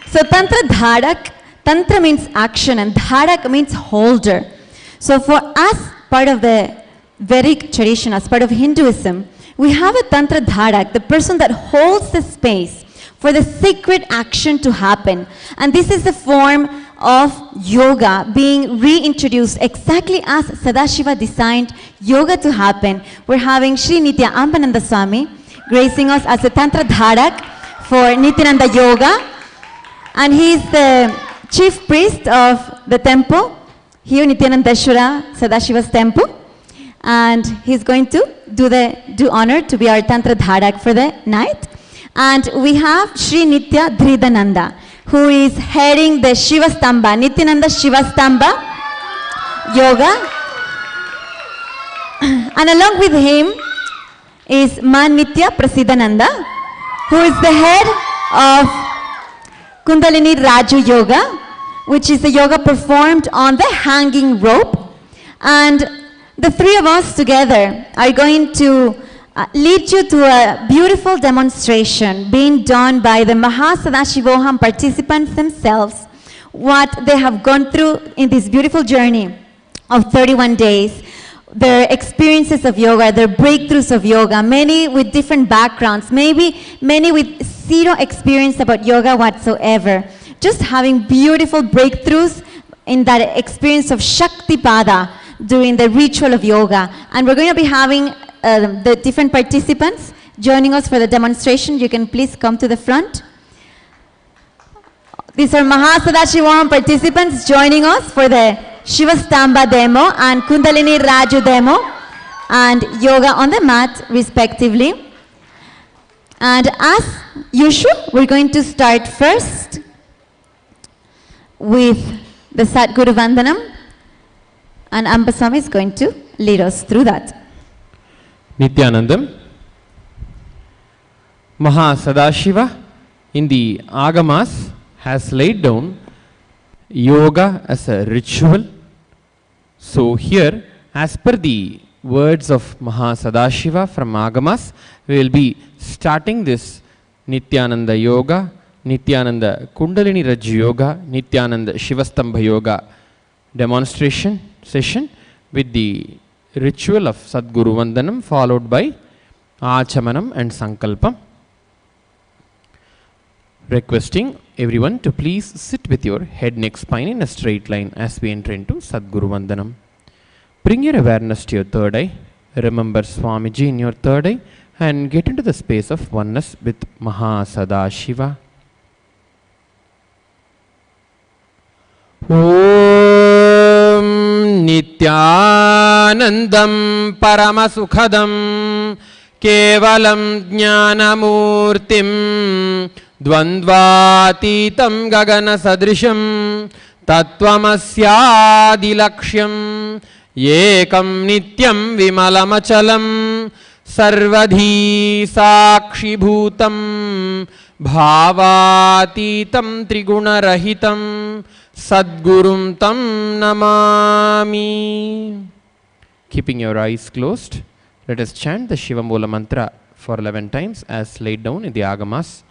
So Tantra Dharak, Tantra means action and Dharak means holder. So for us, part of the Vedic tradition, as part of Hinduism, we have a Tantra Dharak, the person that holds the space for the sacred action to happen. And this is the form of yoga being reintroduced exactly as Sadashiva designed yoga to happen. We're having Sri Nitya Ambananda Swami gracing us as a Tantra Dharak for Nityananda Yoga. And he's the chief priest of the temple, here Nityanandeshwara Sadashiva's temple. And he's going to do honor to be our Tantra Dharak for the night. And we have Sri Nitya Dhridananda, who is heading the Shivastamba, Nityananda Shivastamba Yoga. And along with him is Man Nitya Prasiddhananda, who is the head of Kundalini Raju Yoga, which is the yoga performed on the hanging rope. And the three of us together are going to lead you to a beautiful demonstration being done by the Mahasadashivoham participants themselves, what they have gone through in this beautiful journey of 31 days, their experiences of yoga, their breakthroughs of yoga, many with different backgrounds, maybe many with zero experience about yoga whatsoever, just having beautiful breakthroughs in that experience of Shaktipada during the ritual of yoga. And we're going to be having the different participants joining us for the demonstration. You can please come to the front. These are Mahasadashivoham participants joining us for the Shivastamba demo and Kundalini Raju demo and yoga on the mat respectively. And as usual, we're going to start first with the Sadguru Vandanam, and Ambaswami is going to lead us through that. Nityanandam. Mahasadashiva in the Agamas has laid down yoga as a ritual. So here, as per the words of Mahasadashiva from Agamas, we will be starting this Nityananda Yoga, Nityananda Kundalini Raju Yoga, Nityananda Shivastambha Yoga demonstration session with the ritual of Sadguru Vandanam followed by Achamanam and Sankalpam. Requesting everyone to please sit with your head, neck, spine in a straight line as we enter into Sadguru Vandanam. Bring your awareness to your third eye. Remember Swamiji in your third eye and get into the space of oneness with Mahasadashiva. Om Nityanandam Paramasukhadam Kevalam Jnanamurtim Dvandvatitam Gagana Sadrisham Tattvamasyadilaksham Yekam Nityam Vimalamachalam Sarvadhi Sakshi Bhutam Bhavatitam Triguna-rahitam Sadgurum Tam Namami. Keeping your eyes closed, let us chant the Shiva Moola mantra for 11 times as laid down in the Agamas.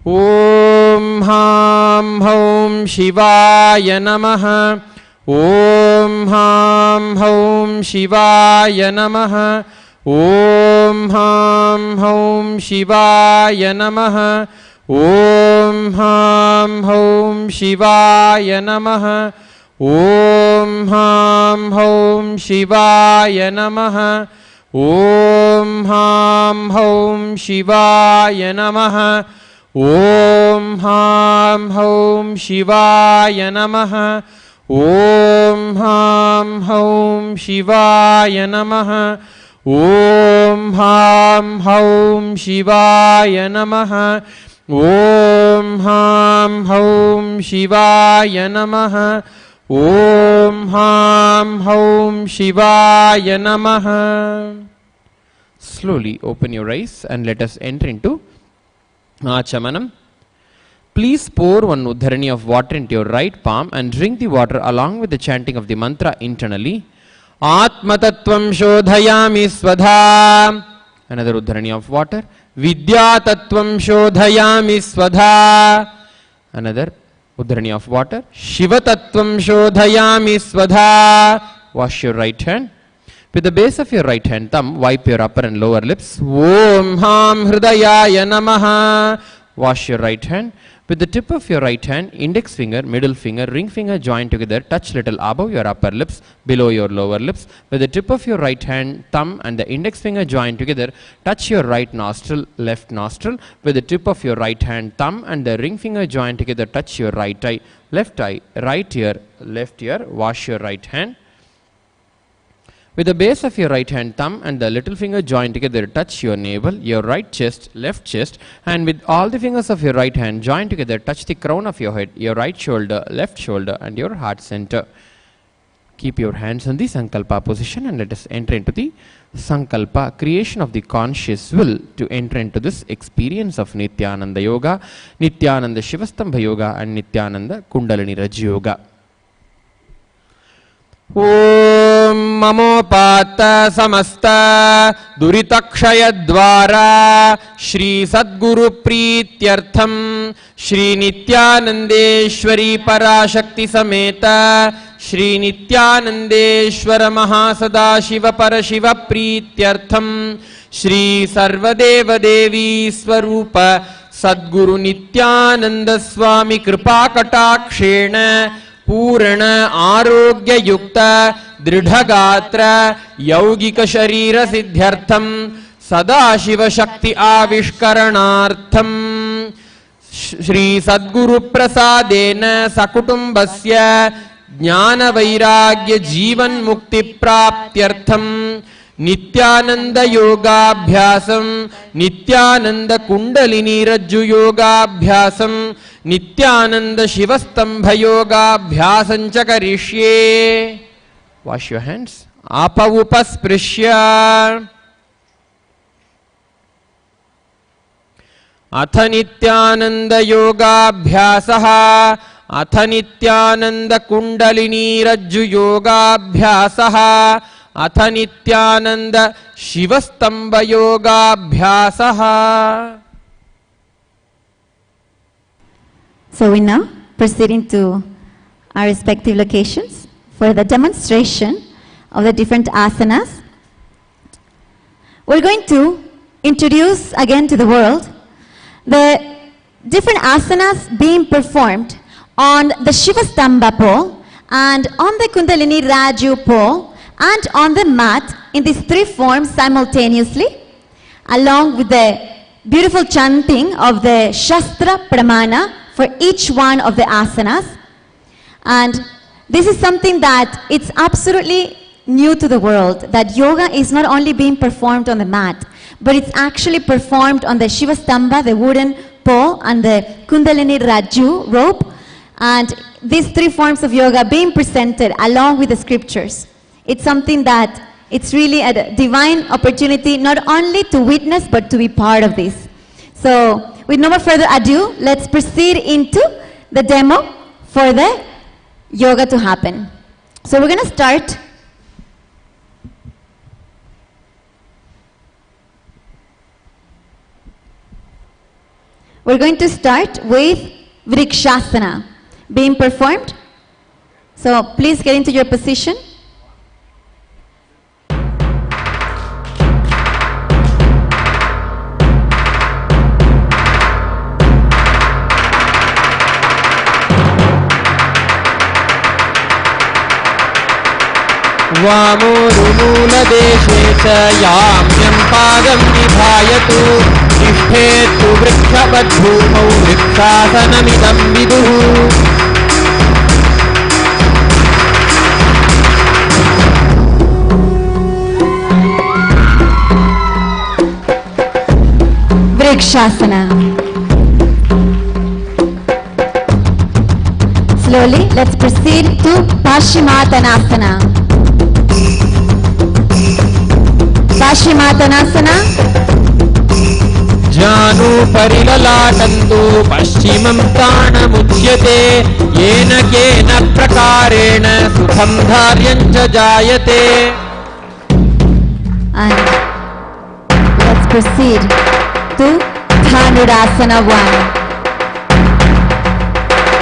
Om Ham Hom Shivaya Namaha. Om Ham Hom Shivaya Namaha. Om Ham Hom Shivaya Namaha. Om Ham Hom Shivaya Namaha. Om Ham Hom Shivaya Namaha. Om Ham Hom Shivaya Namaha. Om Ham Hom Shivaya Namaha. Om Ham Hom Shivaya Namaha. Om Ham Hom Shivaya Namaha. Om Ham Hom Shivaya Namaha. Om Ham Hom Shivaya Namaha. Slowly open your eyes and let us enter into Achamanam. Please pour one Uddharani of water into your right palm and drink the water along with the chanting of the mantra internally. Atmatattvam shodhayami svadha. Another Uddharani of water. Vidyatattvam shodhayami svadha. Another Udharani of water. Shiva Tattvam Shodhayami Swadha. Wash your right hand. With the base of your right hand thumb, wipe your upper and lower lips. Om Ham Hridayaya Namaha. Wash your right hand. With the tip of your right hand, index finger, middle finger, ring finger joined together, touch little above your upper lips, below your lower lips. With the tip of your right hand, thumb and the index finger joined together, touch your right nostril, left nostril. With the tip of your right hand, thumb and the ring finger joined together, touch your right eye, right ear, left ear. Wash your right hand. With the base of your right hand thumb and the little finger joined together, touch your navel, your right chest, left chest, and with all the fingers of your right hand joined together, touch the crown of your head, your right shoulder, left shoulder, and your heart center. Keep your hands in the Sankalpa position and let us enter into the Sankalpa, creation of the conscious will, to enter into this experience of Nityananda Yoga, Nityananda Shivastambha Yoga, and Nityananda Kundalini Raj Yoga. Om Mamopata Samasta Duritakshaya Dwara Shri Sadguru Prityartham Shri Nityanandeshwari Parashakti Sameta Shri Nityanandeshwara Mahasada Shiva Parashiva Prityartham Shri Sarvadeva Devi Swarupa Sadguru Nityananda Swami Kripa Katakshena पूर्ण आरोग्य युक्त दृढ़गात्र यौगिक शरीर सिद्ध्यर्थम सदाशिव शक्ति आविष्करणार्थम श्री सद्गुरु प्रसादेन सकुटुंबस्य ज्ञान वैराग्य जीवन मुक्ति प्राप्त्यर्थम नित्यानंद योगाभ्यासम नित्यानंद कुंडलिनी रज्जु योगाभ्यासम नित्यानंद शिवस्तंभ योगाभ्यासं च करिष्ये. Wash your hands. आपवुपस्पृश्य अथ नित्यानंद योगाभ्यासः अथ नित्यानंद कुंडलिनी रज्जु योगाभ्यासः अथ Nityanand शिवस्तंभ योगाभ्यासः. So we now proceeding to our respective locations for the demonstration of the different asanas. We're going to introduce again to the world the different asanas being performed on the Shivastambha pole and on the Kundalini Raju pole and on the mat in these three forms simultaneously, along with the beautiful chanting of the Shastra Pramana for each one of the asanas. And this is something that it's absolutely new to the world, that yoga is not only being performed on the mat, but it's actually performed on the Shivastambha, the wooden pole, and the Kundalini Raju rope. And these three forms of yoga being presented along with the scriptures. It's something that it's really a divine opportunity not only to witness but to be part of this. So with no more further ado, let's proceed into the demo for the yoga to happen. So we're going to start with Vrikshasana being performed. So please get into your position. वामोरुमूलदेशे च याम्यं पादं निधायतु तिष्ठेत्तु वृक्षवद्भूमौ वृक्षासनमिदं विदुः. Vrikshasana. Slowly, let's proceed to Paschimottanasana. Paschimottanasana. जानु परिललाटन्तु पश्चिमं प्राणमुच्यते येन केन प्रकारेण सुखं धार्यं च जायते. And let's proceed to Dhanurasana 1.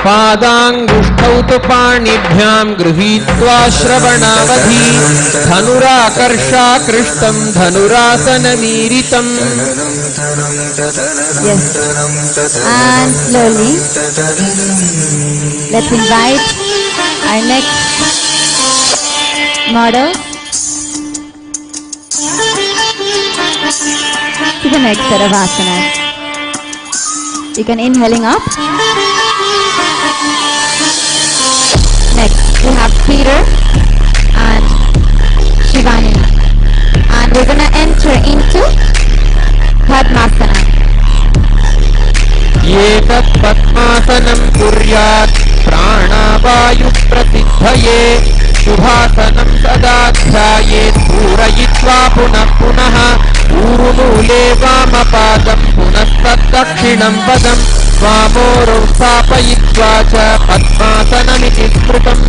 पादाङ्गुष्ठौ तु पाणिभ्यां गृहीत्वा श्रवणावधि धनुराकर्षाकृष्टं धनुरासनमीरितम्. Yes. And slowly, let's invite our next model to the next set of asanas. You can inhaling up. Next, we have Peter and Shivani. And we're going to enter into Padmasana. एतत् पद्मासनं कुर्यात् प्राणावायुप्रसिद्धये शुभासनं सदा ध्यायेत् पूरयित्वा पुनः पुनः ऊरुमूले वामपादं पुनस्तद्दक्षिणं पदं वामोरौ स्थापयित्वा च पद्मासनमिति स्मृतम्.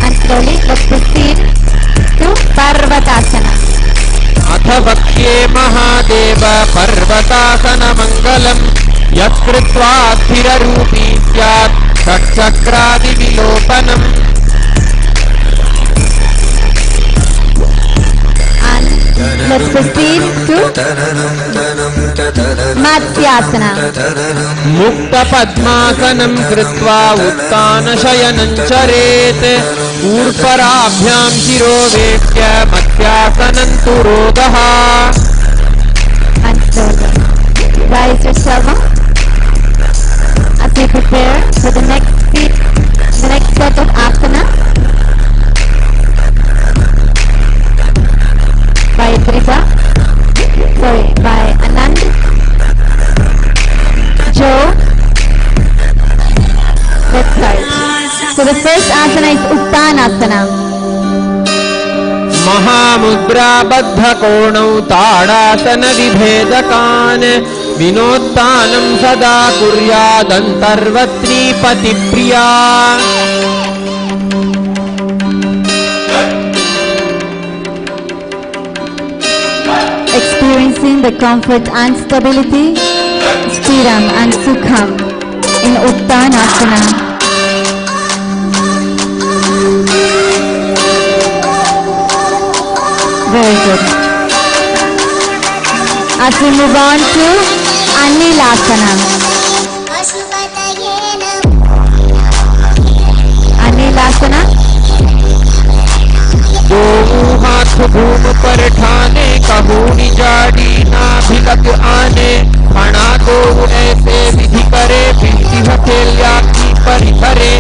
And slowly let's proceed to Parvatasana. अथ वक्ष्ये महादेव पर्वतासनमङ्गलम् यत्कृत्वा स्थिररूपी स्यात् षट्चक्रादिविलोपनम्. And let's proceed to Matsyasana. मुक्तपद्मासनं कृत्वा उत्तानशयनं चरेत् ऊर्पराभ्यां शिरोवेश्य मत्स्यासनं तु रोगः. And slowly rise yourself up as we prepare for the next set of asana by Anand, Joe. Let's start. So the first asana is Uttanasana. महामुद्राबद्धकोणौ ताडासनविभेदकान् विनोत्तानं सदा कुर्यादन्तर्वत्नीपतिप्रिया. Experiencing the comfort and stability, Stiram and Sukham in Uttanasana. Very good. As we move on to Anilasana. Anilasana. दो हाथ भूम पर ठाने कहूनी जाड़ी नाभिलग आने फणा दो ऐसे विधि करे बिंदी हथेलिया की परिधरे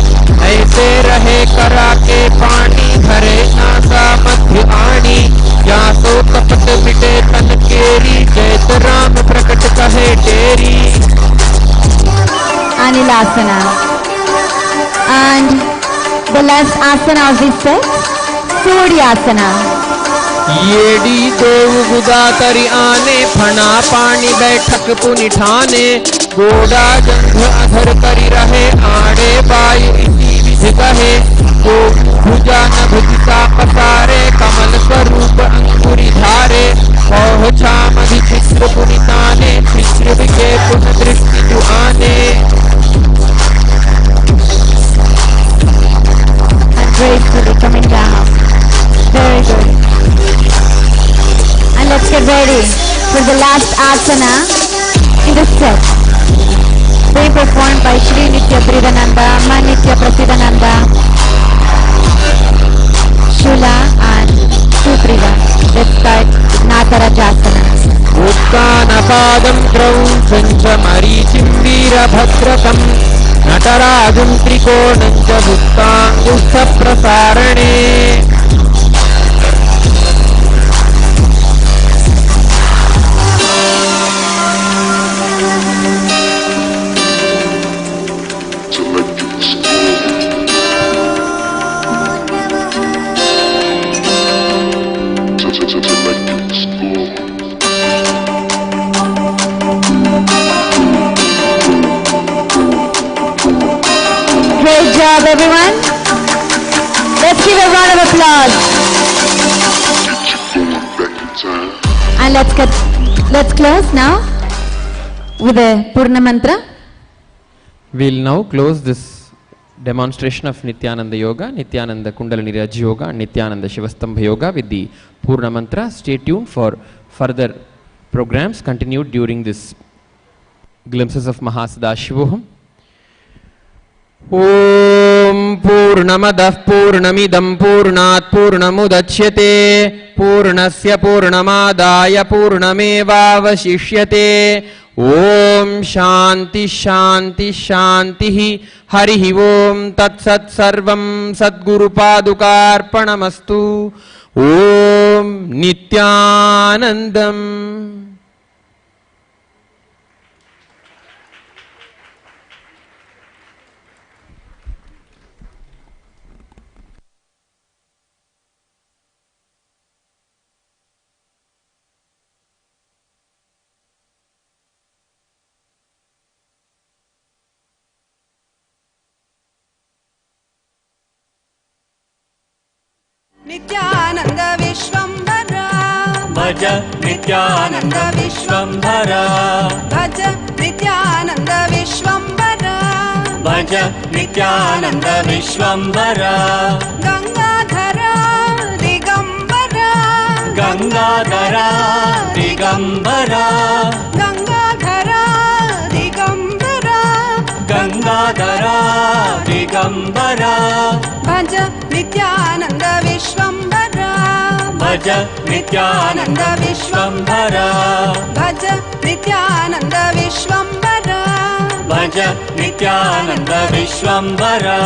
ऐसे रहे करा के पानी धरे नासा मध्य आनी या सो कपट मिटे तन केरी जैत राम प्रकट कहे टेरी. Anilasana. And the last asana of this set, Suryasana. येडी देव गुदातरी आने फणा पानी बैठक पुनि ठाने गोड़ा जंघ अधर करी रहे आड़े वायु इसी विधि कहे को भुजा न भुजिता पसारे कमल स्वरूप अंकुरी धारे कौह छाम विचित्र पुनिताने चित्र विके पुन दृष्टि जुआने. And gracefully coming down. Very good. And let's get ready for the last asana in the set. Being performed by Shri Nitya Pridananda, Manitya Prasidananda, Shula and Suprida. Let's start with Natarajasana. उत्तानपादं क्रौञ्चं च मरीचिं वीरभद्रकं नटराजं त्रिकोणं च मुक्ताङ्गुष्ठप्रसारणे. Great job, everyone. Let's give a round of applause. And let's close now with a Purna Mantra. We'll now close this demonstration of Nityananda Yoga, Nityananda Kundalini Raj Yoga and Nityananda Shivastambha Yoga with the Purna Mantra. Stay tuned for further programs continued during this glimpses of Mahasadashivoham. Om Purnamadah Purnamidam Purnat Purnamudachyate Purnasya Purnamadaya Purnamevavashishyate. Om Shanti Shanti Shanti Harihi Om Tat Sat Sarvam Sadguru Padukarpanamastu. Om Nityanandam. Nityananda Vishwambara Bhaja Nityananda Vishwambara Bhaja Nityananda Vishwambara Bhaja Nityananda Vishwambara Gangadhara Digambara Gangadhara Digambara Gangadhara Digambara Gangadhara Digambara Bhaja Nityananda Vishwambara Bhaja Nityananda Vishwambara Bhaja Nityananda Vishwambara Bhaja Nityananda Vishwambara.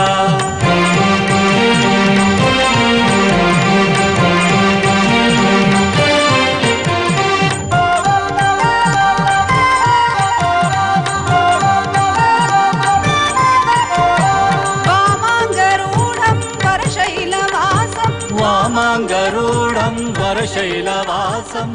Vamangarudam Varashailavasam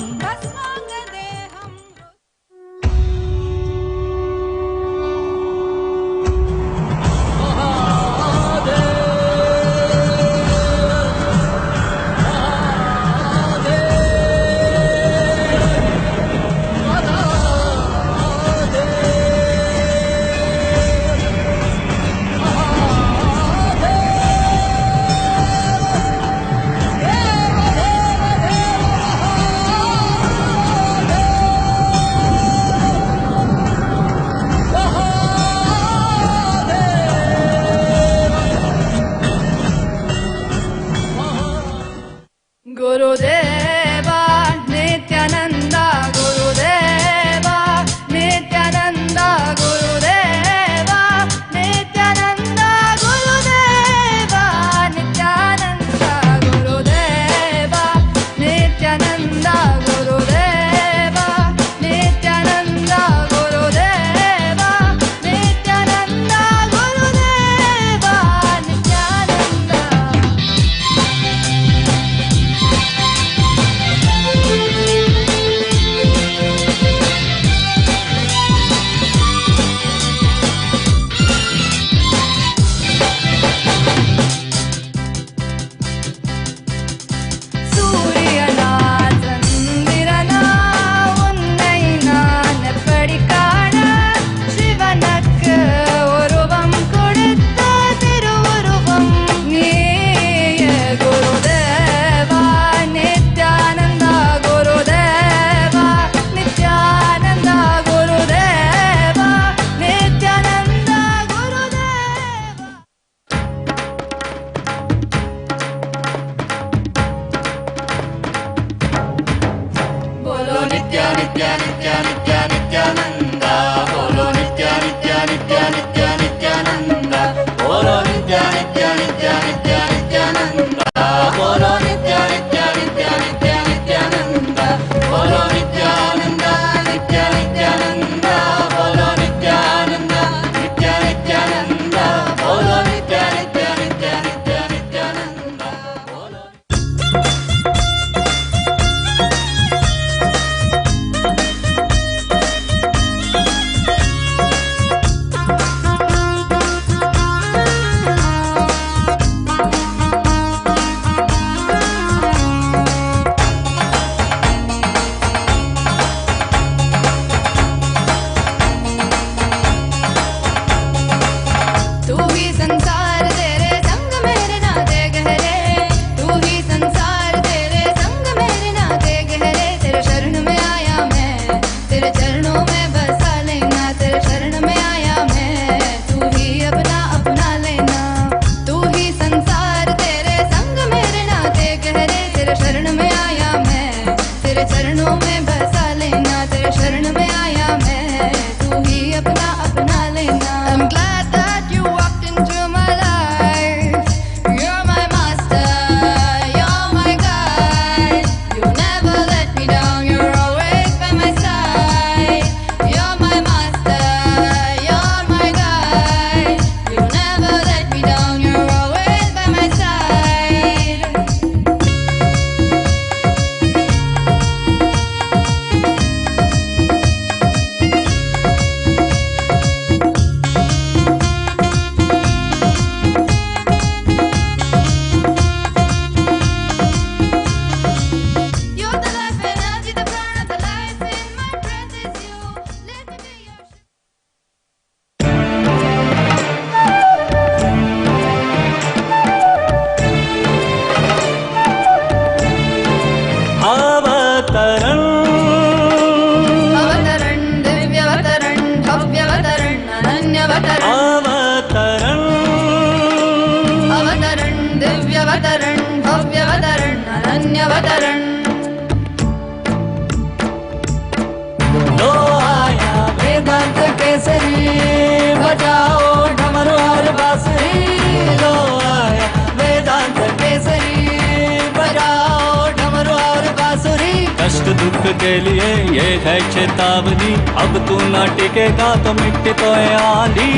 कष्ट दुख के लिए ये है चेतावनी, अब तू न टिकेगा तो मिट्टी तो आंधी।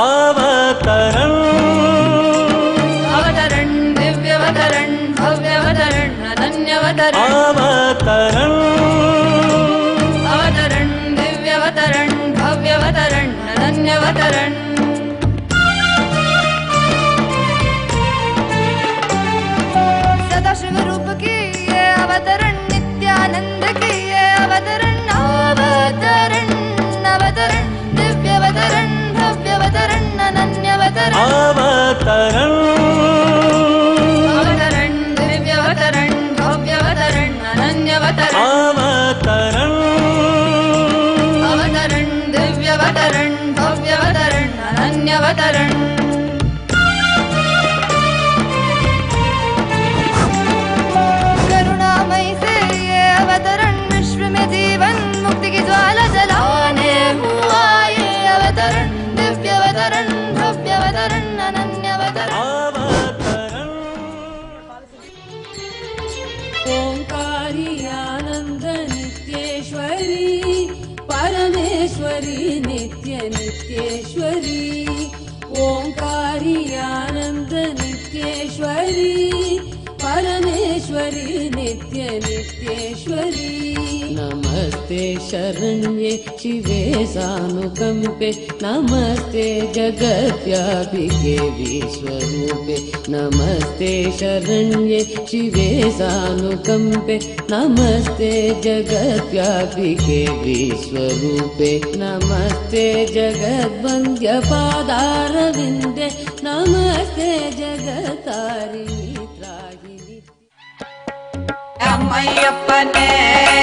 अवतरण अवतरण दिव्यवतरण भव्यवतरण अनन्यवतरण अवतरण अवतरण दिव्यवतरण भव्यवतरण अनन्यवतरण सदाशिव रूप की ये अवतरण नित्यानंद की ये अवतरण अवतरण अवतरण दिव्यवतरण भव्यवतरण अनन्यवतरण अवतरण अवतरण दिव्यवतरण भव्यवतरण अनन्यवतरण अवतरण अवतरण दिव्यवतरण भव्यवतरण अनन्यवतरण करुणामय से ये अवतरण विश्व में जीवन मुक्ति की ज्वाला जलाने हुआ ये अवतरण दिव्यवतरण भव्यवतरण अनन्यवतरण ओंकारी आनंद नित्येश्वरी परमेश्वरी नित्य नित्येश्वरी ओंकारी आनंद नित्येश्वरी परमेश्वरी नित्य नित्येश्वरी नमस्ते शरण्ये शिवे सानुकंपे नमस्ते जगत्यापिके विश्वरूपे नमस्ते शरण्ये शिवे सानुकंपे नमस्ते जगत्यापिके विश्वरूपे नमस्ते जगद्वन्द्य पादारविन्दे नमस्ते जगतारिणी त्राहिणी அம்மையப்பனே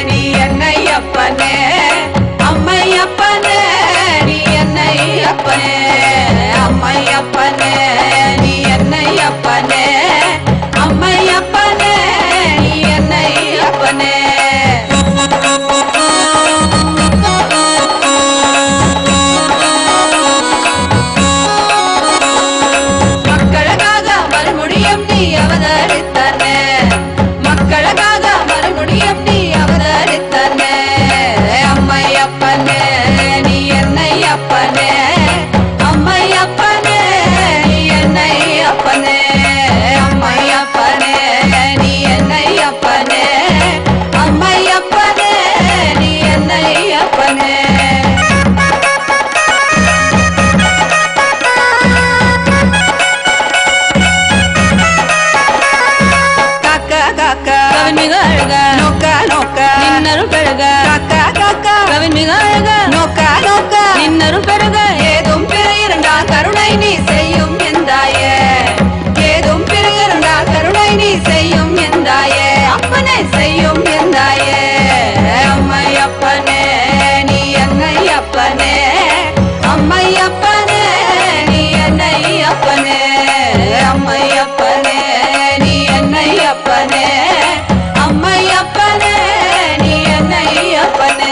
நீ என்னையப்பனே அம்மையப்பனே நீ என்னையப்பனே அம்மையப்பனே நீ என்னையப்பனே அம்மையப்பனே நீ என்னையப்பனே மக்களுக்காக மறுமுடியும் நீ அவதரித்தனே மக்களுக்காக மறுமுடியும் நீ அவதரித்தனே அம்மையப்பனே நீ என்னையப்பனே அம்மையப்பனே நீ என்னையப்பனே அம்மையப்பனே நீ என்னையப்பனே அம்மையப்பனே நீ என்னையப்பனே கவின்மிகழ்க நோக்க நோக்க நின்னரும் பெருக காக்கா காக்கா கவின்மிகழ்க நோக்க நோக்க நின்னரும் பெருக ஏதும் பிற இருந்தால் கருணை நீ செய்யும் எந்தாயே ஏதும் பிற இருந்தால் கருணை நீ செய்யும் எந்தாயே அப்பனே செய்யும் எந்தாயே அம்மையப்பனே நீ என்னையப்பனே அம்மையப்பனே நீ என்னையப்பனே அம்மையப்பனே நீ என்னையப்பனே அம்மையப்பனே நீ என்னையப்பனே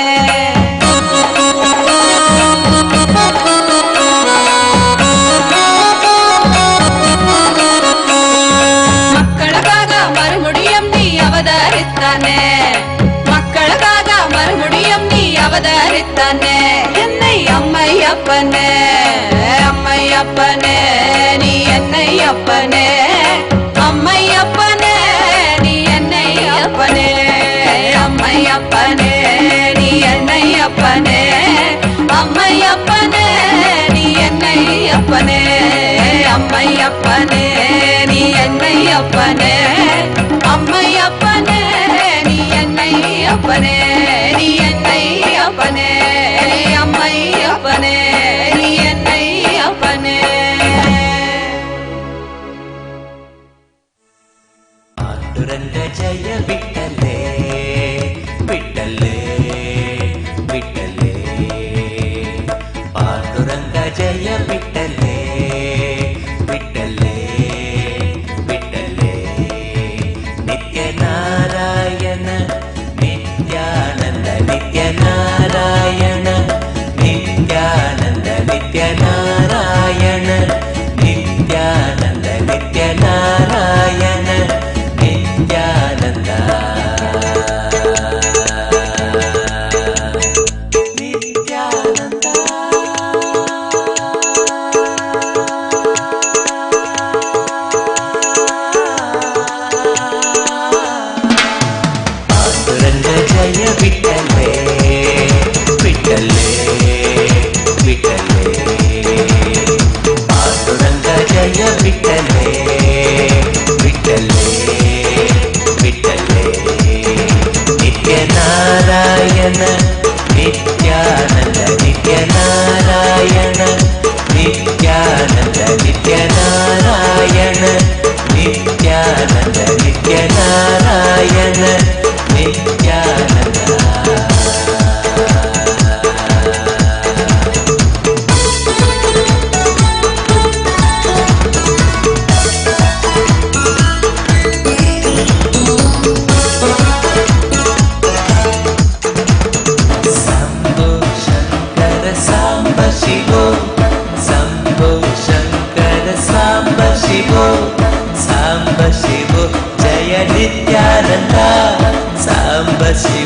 மக்களுக்காக மறுமுடியும் நீ அவதரித்தானே மக்களுக்காக மறுமுடியும் நீ அவதரித்தானே என்னை அம்மையப்பனே அம்மையப்பனே நீ என்னையப்பனே அம்மையப்பனே நீ என்னையப்பனே அம்மையப்பனே நீ என்னையப்பனே அம்மையப்பனே நீ என்னையப்பனே அம்மையப்பனே நீ என்னையப்பனே அம்மையப்பனே நீ என்னையப்பனே நீ என்னையப்பனே அம்மையப்பனே நீ என்னையப்பனே पांडुरंग जय विठ्ठले विठ्ठले विठ्ठले पांडुरंग जय विठ्ठले विठ्ठले विठ्ठले शिव